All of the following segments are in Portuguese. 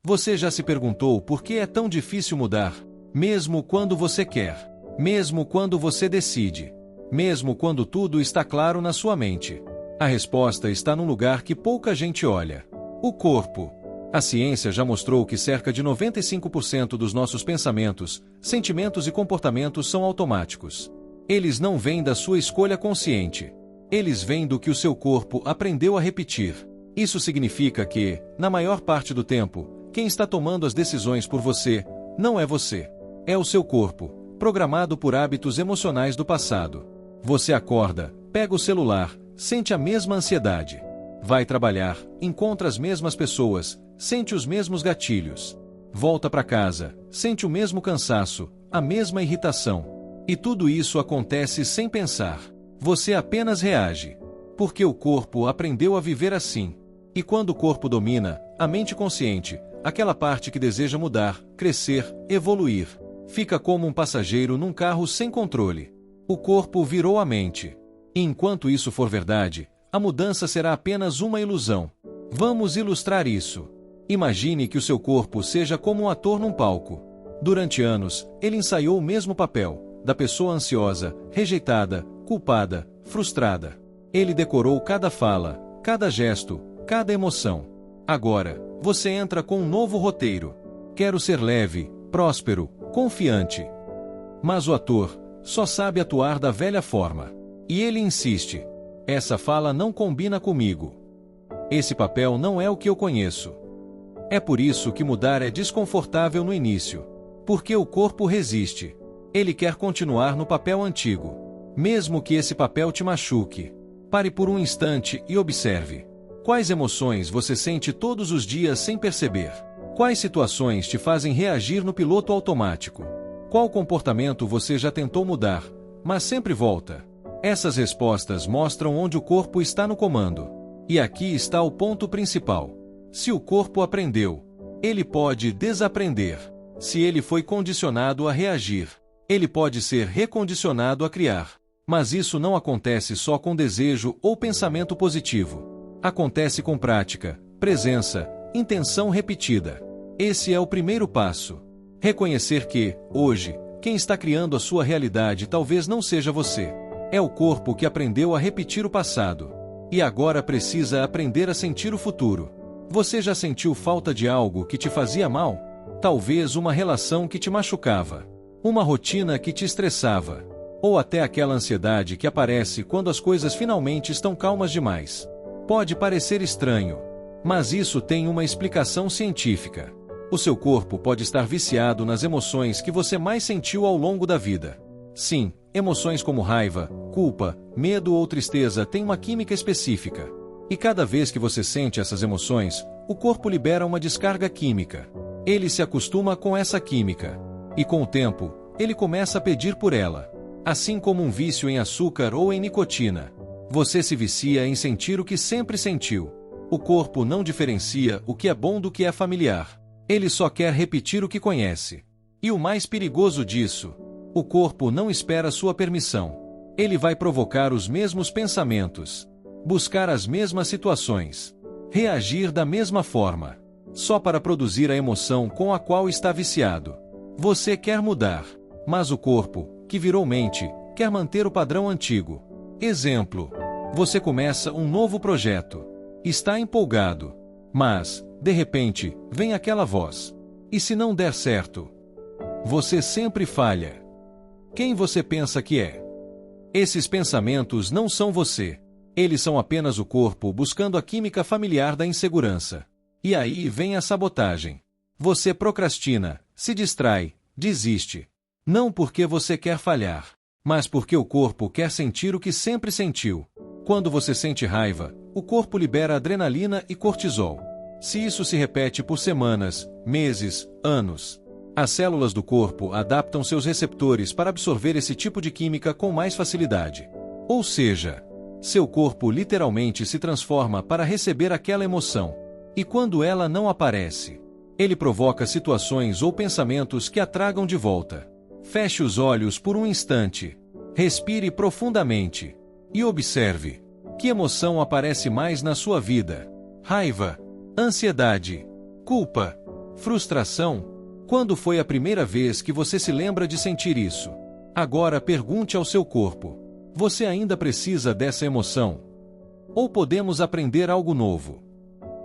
Você já se perguntou por que é tão difícil mudar? Mesmo quando você quer. Mesmo quando você decide. Mesmo quando tudo está claro na sua mente. A resposta está num lugar que pouca gente olha. O corpo. A ciência já mostrou que cerca de 95% dos nossos pensamentos, sentimentos e comportamentos são automáticos. Eles não vêm da sua escolha consciente. Eles vêm do que o seu corpo aprendeu a repetir. Isso significa que, na maior parte do tempo, quem está tomando as decisões por você, não é você. É o seu corpo, programado por hábitos emocionais do passado. Você acorda, pega o celular, sente a mesma ansiedade. Vai trabalhar, encontra as mesmas pessoas, sente os mesmos gatilhos. Volta para casa, sente o mesmo cansaço, a mesma irritação. E tudo isso acontece sem pensar. Você apenas reage. Porque o corpo aprendeu a viver assim. E quando o corpo domina, a mente consciente, aquela parte que deseja mudar, crescer, evoluir, fica como um passageiro num carro sem controle. O corpo virou a mente. E enquanto isso for verdade, a mudança será apenas uma ilusão. Vamos ilustrar isso. Imagine que o seu corpo seja como um ator num palco. Durante anos, ele ensaiou o mesmo papel, da pessoa ansiosa, rejeitada, culpada, frustrada. Ele decorou cada fala, cada gesto, cada emoção. Agora, você entra com um novo roteiro. Quero ser leve, próspero, confiante. Mas o ator só sabe atuar da velha forma. E ele insiste. Essa fala não combina comigo. Esse papel não é o que eu conheço. É por isso que mudar é desconfortável no início. Porque o corpo resiste. Ele quer continuar no papel antigo. Mesmo que esse papel te machuque. Pare por um instante e observe. Quais emoções você sente todos os dias sem perceber? Quais situações te fazem reagir no piloto automático? Qual comportamento você já tentou mudar, mas sempre volta? Essas respostas mostram onde o corpo está no comando. E aqui está o ponto principal. Se o corpo aprendeu, ele pode desaprender. Se ele foi condicionado a reagir, ele pode ser recondicionado a criar. Mas isso não acontece só com desejo ou pensamento positivo. Acontece com prática, presença, intenção repetida. Esse é o primeiro passo. Reconhecer que, hoje, quem está criando a sua realidade talvez não seja você. É o corpo que aprendeu a repetir o passado. E agora precisa aprender a sentir o futuro. Você já sentiu falta de algo que te fazia mal? Talvez uma relação que te machucava. Uma rotina que te estressava. Ou até aquela ansiedade que aparece quando as coisas finalmente estão calmas demais. Pode parecer estranho, mas isso tem uma explicação científica. O seu corpo pode estar viciado nas emoções que você mais sentiu ao longo da vida. Sim, emoções como raiva, culpa, medo ou tristeza têm uma química específica. E cada vez que você sente essas emoções, o corpo libera uma descarga química. Ele se acostuma com essa química. E com o tempo, ele começa a pedir por ela. Assim como um vício em açúcar ou em nicotina. Você se vicia em sentir o que sempre sentiu. O corpo não diferencia o que é bom do que é familiar. Ele só quer repetir o que conhece. E o mais perigoso disso, o corpo não espera sua permissão. Ele vai provocar os mesmos pensamentos, buscar as mesmas situações, reagir da mesma forma, só para produzir a emoção com a qual está viciado. Você quer mudar, mas o corpo, que virou mente, quer manter o padrão antigo. Exemplo: você começa um novo projeto. Está empolgado. Mas, de repente, vem aquela voz. E se não der certo? Você sempre falha. Quem você pensa que é? Esses pensamentos não são você. Eles são apenas o corpo buscando a química familiar da insegurança. E aí vem a sabotagem. Você procrastina, se distrai, desiste. Não porque você quer falhar, mas porque o corpo quer sentir o que sempre sentiu. Quando você sente raiva, o corpo libera adrenalina e cortisol. Se isso se repete por semanas, meses, anos, as células do corpo adaptam seus receptores para absorver esse tipo de química com mais facilidade. Ou seja, seu corpo literalmente se transforma para receber aquela emoção. E quando ela não aparece, ele provoca situações ou pensamentos que a tragam de volta. Feche os olhos por um instante. Respire profundamente. E observe. Que emoção aparece mais na sua vida? Raiva, ansiedade, culpa, Frustração? Quando foi a primeira vez que você se lembra de sentir isso? Agora pergunte ao seu corpo: você ainda precisa dessa emoção? Ou podemos aprender algo novo?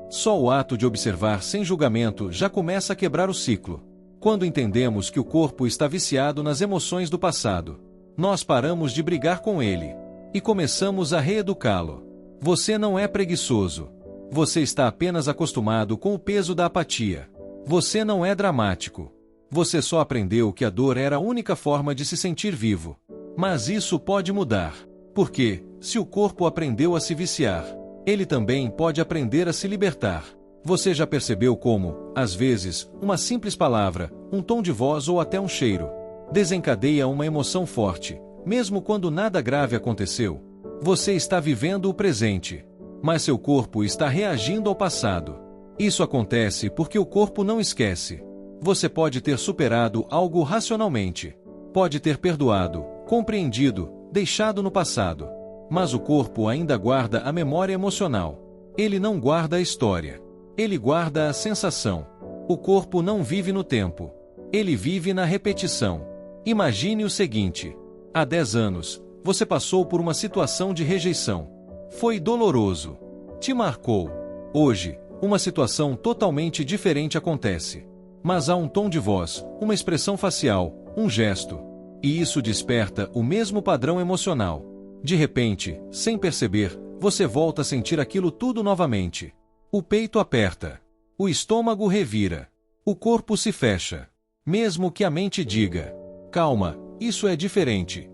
Só o ato de observar sem julgamento já começa a quebrar o ciclo. Quando entendemos que o corpo está viciado nas emoções do passado, nós paramos de brigar com ele e começamos a reeducá-lo. Você não é preguiçoso. Você está apenas acostumado com o peso da apatia. Você não é dramático. Você só aprendeu que a dor era a única forma de se sentir vivo. Mas isso pode mudar. Porque, se o corpo aprendeu a se viciar, ele também pode aprender a se libertar. Você já percebeu como, às vezes, uma simples palavra, um tom de voz ou até um cheiro desencadeia uma emoção forte, mesmo quando nada grave aconteceu? Você está vivendo o presente, mas seu corpo está reagindo ao passado. Isso acontece porque o corpo não esquece. Você pode ter superado algo racionalmente, pode ter perdoado, compreendido, deixado no passado, mas o corpo ainda guarda a memória emocional. Ele não guarda a história. Ele guarda a sensação. O corpo não vive no tempo. Ele vive na repetição. Imagine o seguinte: há 10 anos, você passou por uma situação de rejeição. Foi doloroso. Te marcou. Hoje, uma situação totalmente diferente acontece. Mas há um tom de voz, uma expressão facial, um gesto. E isso desperta o mesmo padrão emocional. De repente, sem perceber, você volta a sentir aquilo tudo novamente. O peito aperta. O estômago revira. O corpo se fecha. Mesmo que a mente diga: calma, isso é diferente.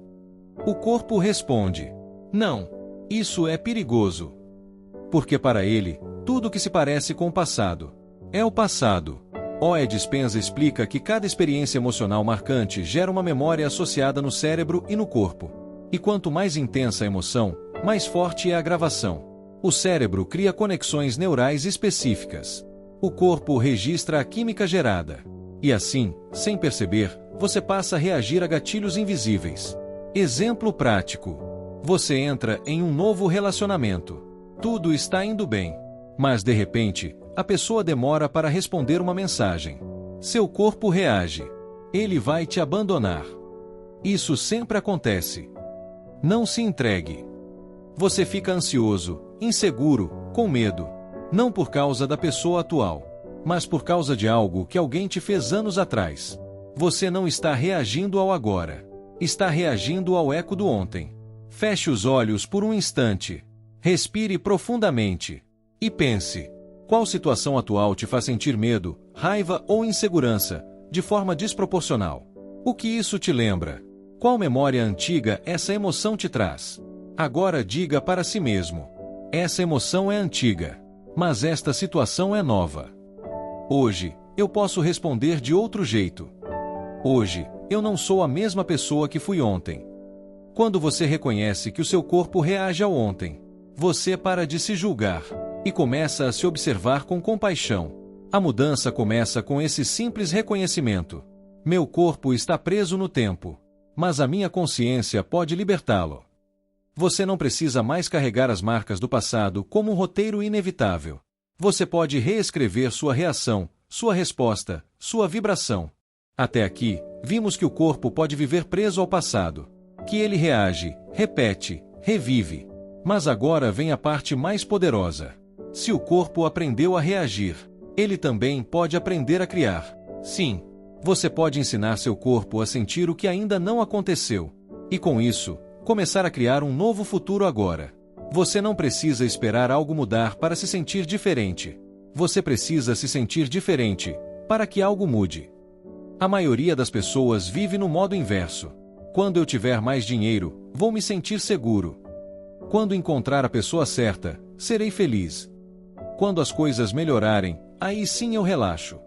O corpo responde: não, isso é perigoso. Porque para ele, tudo que se parece com o passado é o passado. Ed Dispenza explica que cada experiência emocional marcante gera uma memória associada no cérebro e no corpo. E quanto mais intensa a emoção, mais forte é a gravação. O cérebro cria conexões neurais específicas. O corpo registra a química gerada. E assim, sem perceber, você passa a reagir a gatilhos invisíveis. Exemplo prático. Você entra em um novo relacionamento. Tudo está indo bem. Mas de repente, a pessoa demora para responder uma mensagem. Seu corpo reage. Ele vai te abandonar. Isso sempre acontece. Não se entregue. Você fica ansioso, inseguro, com medo. Não por causa da pessoa atual, mas por causa de algo que alguém te fez anos atrás. Você não está reagindo ao agora. Está reagindo ao eco do ontem. Feche os olhos por um instante. Respire profundamente. E pense: qual situação atual te faz sentir medo, raiva ou insegurança, de forma desproporcional? O que isso te lembra? Qual memória antiga essa emoção te traz? Agora diga para si mesmo: essa emoção é antiga, mas esta situação é nova. Hoje, eu posso responder de outro jeito. Hoje, eu não sou a mesma pessoa que fui ontem. Quando você reconhece que o seu corpo reage ao ontem, você para de se julgar e começa a se observar com compaixão. A mudança começa com esse simples reconhecimento: meu corpo está preso no tempo, mas a minha consciência pode libertá-lo. Você não precisa mais carregar as marcas do passado como um roteiro inevitável. Você pode reescrever sua reação, sua resposta, sua vibração. Até aqui, vimos que o corpo pode viver preso ao passado, que ele reage, repete, revive. Mas agora vem a parte mais poderosa. Se o corpo aprendeu a reagir, ele também pode aprender a criar. Sim, você pode ensinar seu corpo a sentir o que ainda não aconteceu. E com isso, começar a criar um novo futuro agora. Você não precisa esperar algo mudar para se sentir diferente. Você precisa se sentir diferente para que algo mude. A maioria das pessoas vive no modo inverso. Quando eu tiver mais dinheiro, vou me sentir seguro. Quando encontrar a pessoa certa, serei feliz. Quando as coisas melhorarem, aí sim eu relaxo.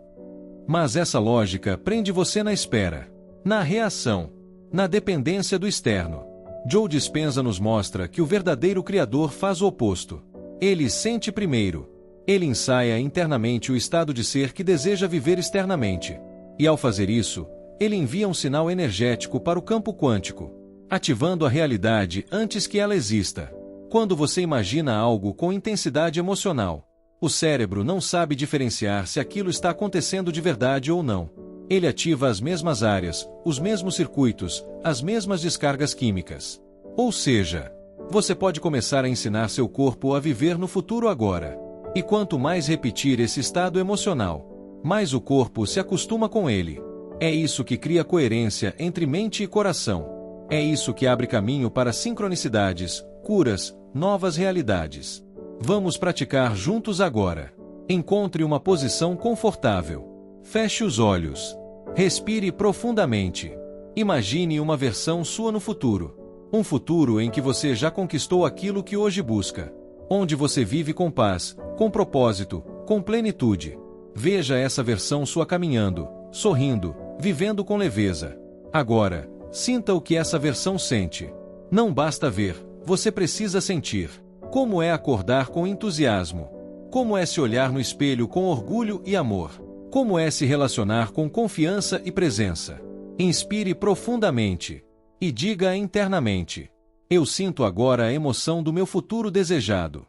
Mas essa lógica prende você na espera, na reação, na dependência do externo. Joe Dispenza nos mostra que o verdadeiro criador faz o oposto. Ele sente primeiro. Ele ensaia internamente o estado de ser que deseja viver externamente. E ao fazer isso, ele envia um sinal energético para o campo quântico, ativando a realidade antes que ela exista. Quando você imagina algo com intensidade emocional, O cérebro não sabe diferenciar se aquilo está acontecendo de verdade ou não. Ele ativa as mesmas áreas, os mesmos circuitos, as mesmas descargas químicas. Ou seja, você pode começar a ensinar seu corpo a viver no futuro agora. E quanto mais repetir esse estado emocional, mais o corpo se acostuma com ele. É isso que cria coerência entre mente e coração. É isso que abre caminho para sincronicidades, curas, novas realidades. Vamos praticar juntos agora. Encontre uma posição confortável. Feche os olhos. Respire profundamente. Imagine uma versão sua no futuro. Um futuro em que você já conquistou aquilo que hoje busca. Onde você vive com paz, com propósito, com plenitude. Veja essa versão sua caminhando, sorrindo, vivendo com leveza. Agora, sinta o que essa versão sente. Não basta ver, você precisa sentir. Como é acordar com entusiasmo? Como é se olhar no espelho com orgulho e amor? Como é se relacionar com confiança e presença? Inspire profundamente e diga internamente: eu sinto agora a emoção do meu futuro desejado.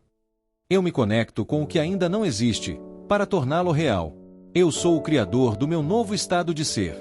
Eu me conecto com o que ainda não existe, para torná-lo real. Eu sou o criador do meu novo estado de ser.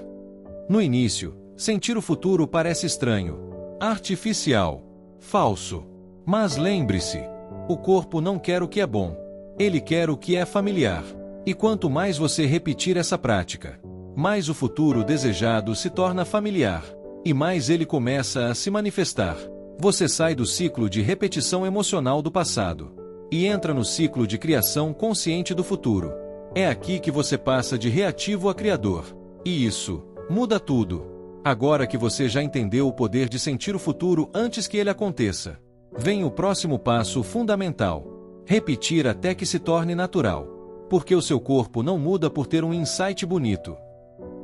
No início, sentir o futuro parece estranho, artificial, falso. Mas lembre-se, o corpo não quer o que é bom. Ele quer o que é familiar. E quanto mais você repetir essa prática, mais o futuro desejado se torna familiar. E mais ele começa a se manifestar. Você sai do ciclo de repetição emocional do passado e entra no ciclo de criação consciente do futuro. É aqui que você passa de reativo a criador. E isso muda tudo. Agora que você já entendeu o poder de sentir o futuro antes que ele aconteça, vem o próximo passo fundamental: repetir até que se torne natural. Porque o seu corpo não muda por ter um insight bonito.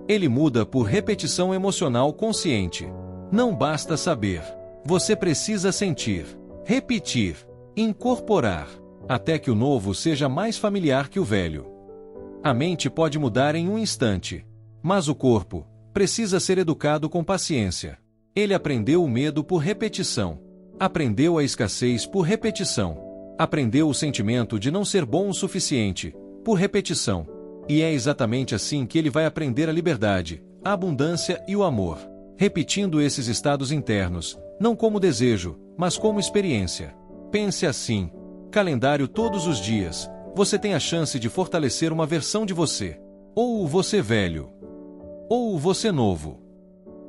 Ele muda por repetição emocional consciente. Não basta saber. Você precisa sentir, repetir, incorporar, até que o novo seja mais familiar que o velho. A mente pode mudar em um instante, mas o corpo precisa ser educado com paciência. Ele aprendeu o medo por repetição. Aprendeu a escassez por repetição. Aprendeu o sentimento de não ser bom o suficiente, por repetição. E é exatamente assim que ele vai aprender a liberdade, a abundância e o amor. Repetindo esses estados internos, não como desejo, mas como experiência. Pense assim: calendário todos os dias, você tem a chance de fortalecer uma versão de você. Ou o você velho, ou o você novo.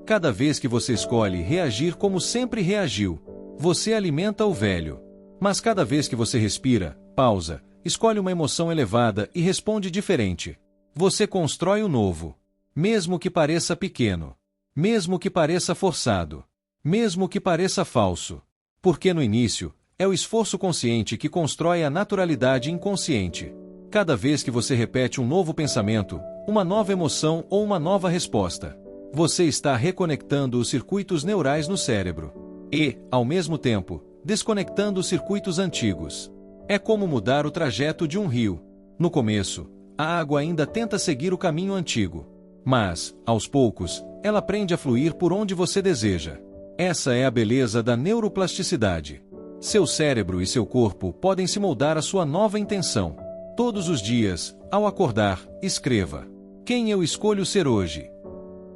Cada vez que você escolhe reagir como sempre reagiu, você alimenta o velho. Mas cada vez que você respira, pausa, escolhe uma emoção elevada e responde diferente, você constrói o novo. Mesmo que pareça pequeno. Mesmo que pareça forçado. Mesmo que pareça falso. Porque no início, é o esforço consciente que constrói a naturalidade inconsciente. Cada vez que você repete um novo pensamento, uma nova emoção ou uma nova resposta, você está reconectando os circuitos neurais no cérebro. E, ao mesmo tempo, desconectando os circuitos antigos. É como mudar o trajeto de um rio. No começo, a água ainda tenta seguir o caminho antigo. Mas, aos poucos, ela aprende a fluir por onde você deseja. Essa é a beleza da neuroplasticidade. Seu cérebro e seu corpo podem se moldar à sua nova intenção. Todos os dias, ao acordar, escreva: quem eu escolho ser hoje?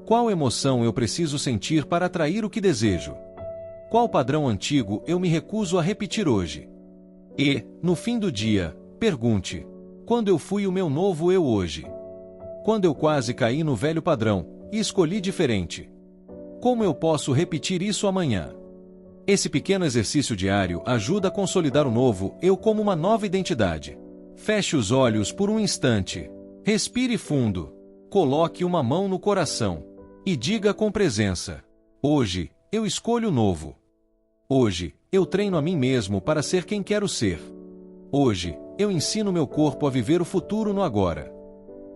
Qual emoção eu preciso sentir para atrair o que desejo? Qual padrão antigo eu me recuso a repetir hoje? E, no fim do dia, pergunte: quando eu fui o meu novo eu hoje? Quando eu quase caí no velho padrão e escolhi diferente? Como eu posso repetir isso amanhã? Esse pequeno exercício diário ajuda a consolidar o novo eu como uma nova identidade. Feche os olhos por um instante. Respire fundo. Coloque uma mão no coração. E diga com presença: hoje, eu escolho o novo. Hoje, eu treino a mim mesmo para ser quem quero ser. Hoje, eu ensino meu corpo a viver o futuro no agora.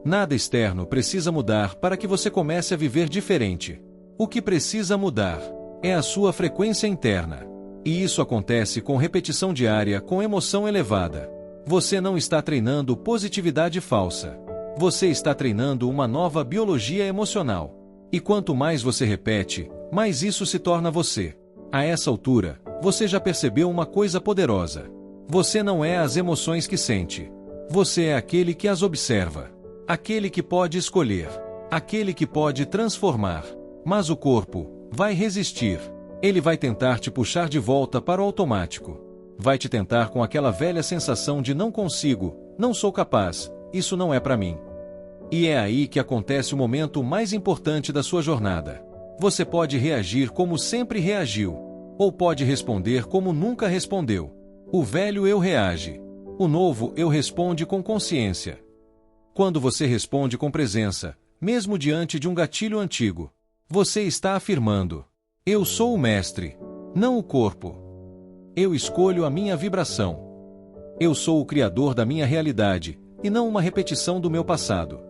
Nada externo precisa mudar para que você comece a viver diferente. O que precisa mudar é a sua frequência interna. E isso acontece com repetição diária com emoção elevada. Você não está treinando positividade falsa. Você está treinando uma nova biologia emocional. E quanto mais você repete, mais isso se torna você. A essa altura, você já percebeu uma coisa poderosa. Você não é as emoções que sente. Você é aquele que as observa, aquele que pode escolher, aquele que pode transformar. Mas o corpo vai resistir. Ele vai tentar te puxar de volta para o automático. Vai te tentar com aquela velha sensação de não consigo, não sou capaz, isso não é para mim. E é aí que acontece o momento mais importante da sua jornada. Você pode reagir como sempre reagiu, ou pode responder como nunca respondeu. O velho eu reage. O novo eu responde com consciência. Quando você responde com presença, mesmo diante de um gatilho antigo, você está afirmando: eu sou o mestre, não o corpo. Eu escolho a minha vibração. Eu sou o criador da minha realidade, e não uma repetição do meu passado.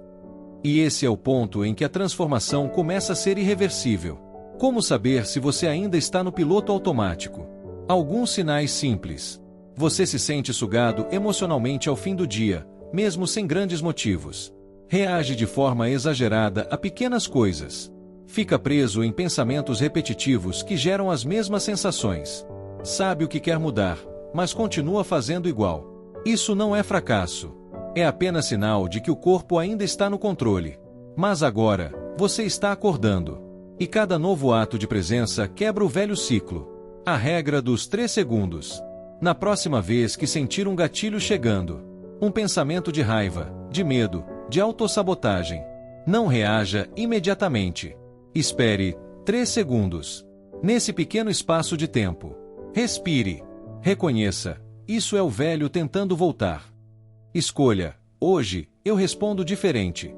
E esse é o ponto em que a transformação começa a ser irreversível. Como saber se você ainda está no piloto automático? Alguns sinais simples. Você se sente sugado emocionalmente ao fim do dia, mesmo sem grandes motivos. Reage de forma exagerada a pequenas coisas. Fica preso em pensamentos repetitivos que geram as mesmas sensações. Sabe o que quer mudar, mas continua fazendo igual. Isso não é fracasso. É apenas sinal de que o corpo ainda está no controle. Mas agora, você está acordando. E cada novo ato de presença quebra o velho ciclo. A regra dos 3 segundos. Na próxima vez que sentir um gatilho chegando, um pensamento de raiva, de medo, de autossabotagem, não reaja imediatamente. Espere 3 segundos. Nesse pequeno espaço de tempo, respire. Reconheça, isso é o velho tentando voltar. Escolha, hoje, eu respondo diferente.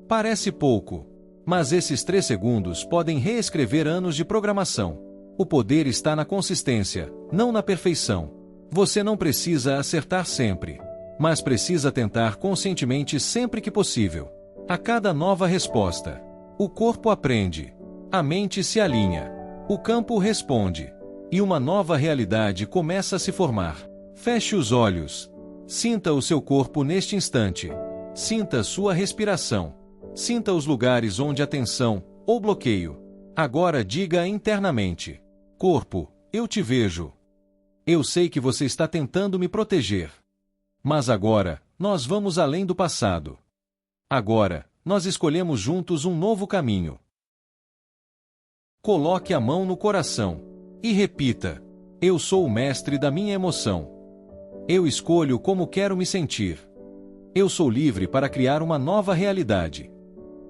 Parece pouco, mas esses 3 segundos podem reescrever anos de programação. O poder está na consistência, não na perfeição. Você não precisa acertar sempre, mas precisa tentar conscientemente sempre que possível. A cada nova resposta, o corpo aprende, a mente se alinha, o campo responde, e uma nova realidade começa a se formar. Feche os olhos. Sinta o seu corpo neste instante. Sinta sua respiração. Sinta os lugares onde há tensão ou bloqueio. Agora diga internamente: corpo, eu te vejo. Eu sei que você está tentando me proteger. Mas agora, nós vamos além do passado. Agora, nós escolhemos juntos um novo caminho. Coloque a mão no coração e repita: eu sou o mestre da minha emoção. Eu escolho como quero me sentir. Eu sou livre para criar uma nova realidade.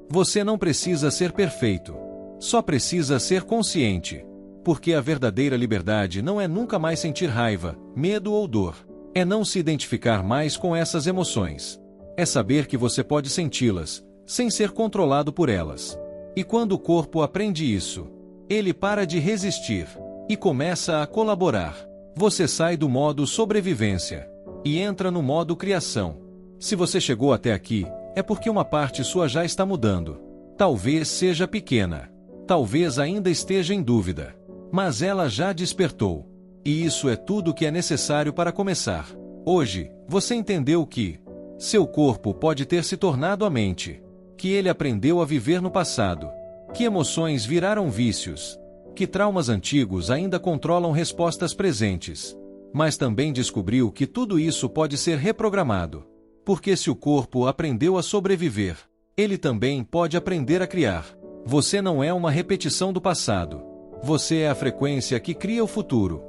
Você não precisa ser perfeito. Só precisa ser consciente. Porque a verdadeira liberdade não é nunca mais sentir raiva, medo ou dor. É não se identificar mais com essas emoções. É saber que você pode senti-las, sem ser controlado por elas. E quando o corpo aprende isso, ele para de resistir e começa a colaborar. Você sai do modo sobrevivência e entra no modo criação. Se você chegou até aqui, é porque uma parte sua já está mudando. Talvez seja pequena. Talvez ainda esteja em dúvida. Mas ela já despertou. E isso é tudo o que é necessário para começar. Hoje, você entendeu que seu corpo pode ter se tornado a mente. Que ele aprendeu a viver no passado. Que emoções viraram vícios. Que traumas antigos ainda controlam respostas presentes. Mas também descobriu que tudo isso pode ser reprogramado. Porque se o corpo aprendeu a sobreviver, ele também pode aprender a criar. Você não é uma repetição do passado. Você é a frequência que cria o futuro.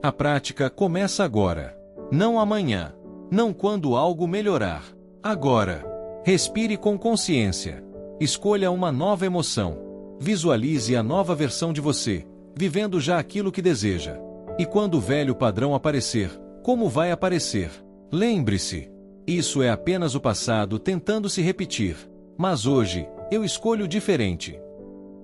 A prática começa agora. Não amanhã. Não quando algo melhorar. Agora. Respire com consciência. Escolha uma nova emoção. Visualize a nova versão de você, vivendo já aquilo que deseja. E quando o velho padrão aparecer, como vai aparecer? Lembre-se, isso é apenas o passado tentando se repetir. Mas hoje, eu escolho diferente.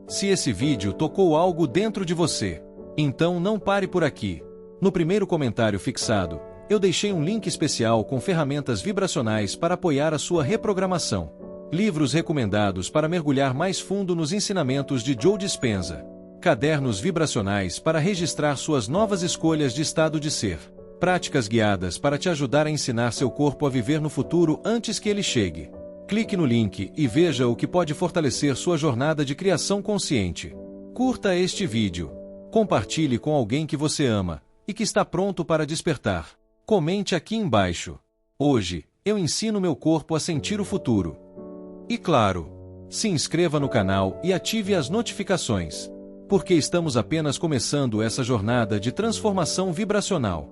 Se esse vídeo tocou algo dentro de você, então não pare por aqui. No primeiro comentário fixado, eu deixei um link especial com ferramentas vibracionais para apoiar a sua reprogramação. Livros recomendados para mergulhar mais fundo nos ensinamentos de Joe Dispenza. Cadernos vibracionais para registrar suas novas escolhas de estado de ser. Práticas guiadas para te ajudar a ensinar seu corpo a viver no futuro antes que ele chegue. Clique no link e veja o que pode fortalecer sua jornada de criação consciente. Curta este vídeo. Compartilhe com alguém que você ama e que está pronto para despertar. Comente aqui embaixo: hoje, eu ensino meu corpo a sentir o futuro. E claro, se inscreva no canal e ative as notificações, porque estamos apenas começando essa jornada de transformação vibracional.